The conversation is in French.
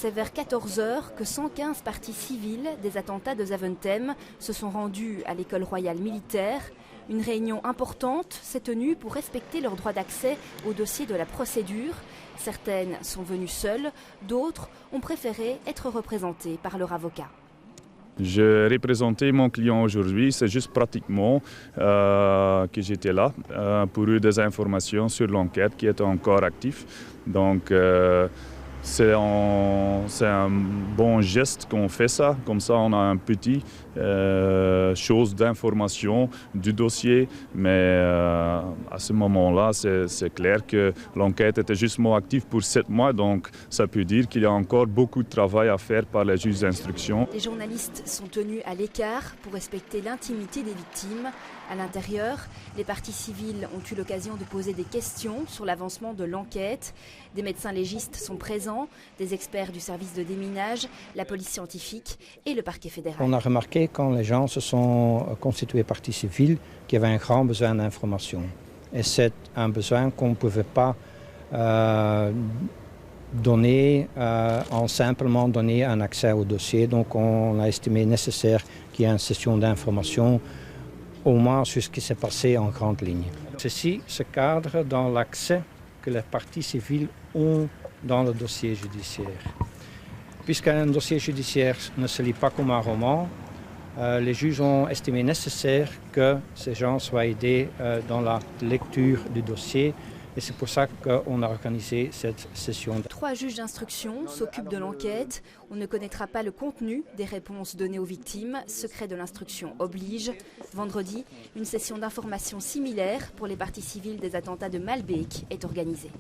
C'est vers 14 h que 115 parties civiles des attentats de Zaventem se sont rendues à l'école royale militaire. Une réunion importante s'est tenue pour respecter leur droit d'accès au dossier de la procédure. Certaines sont venues seules, d'autres ont préféré être représentées par leur avocat. Je représentais mon client aujourd'hui, c'est juste pratiquement que j'étais là pour eux des informations sur l'enquête qui est encore active. Donc c'est un bon geste qu'on fait ça, comme ça on a un petit chose d'information du dossier, mais à ce moment-là c'est clair que l'enquête était justement active pour 7 mois, donc ça peut dire qu'il y a encore beaucoup de travail à faire par les juges d'instruction. Les journalistes sont tenus à l'écart pour respecter l'intimité des victimes. À l'intérieur, les parties civiles ont eu l'occasion de poser des questions sur l'avancement de l'enquête. Des médecins légistes sont présents, des experts du service de déminage, la police scientifique et le parquet fédéral. On a remarqué quand les gens se sont constitués partie civile qu'il y avait un grand besoin d'information. Et c'est un besoin qu'on ne pouvait pas donner en simplement donner un accès au dossier. Donc on a estimé nécessaire qu'il y ait une session d'information au moins sur ce qui s'est passé en grande ligne. Ceci se cadre dans l'accès que les parties civiles ont dans le dossier judiciaire. Puisqu'un dossier judiciaire ne se lit pas comme un roman, les juges ont estimé nécessaire que ces gens soient aidés dans la lecture du dossier. Et c'est pour ça qu'on a organisé cette session. 3 juges d'instruction s'occupent de l'enquête. On ne connaîtra pas le contenu des réponses données aux victimes. Secret de l'instruction oblige. Vendredi, une session d'information similaire pour les parties civiles des attentats de Malbec est organisée.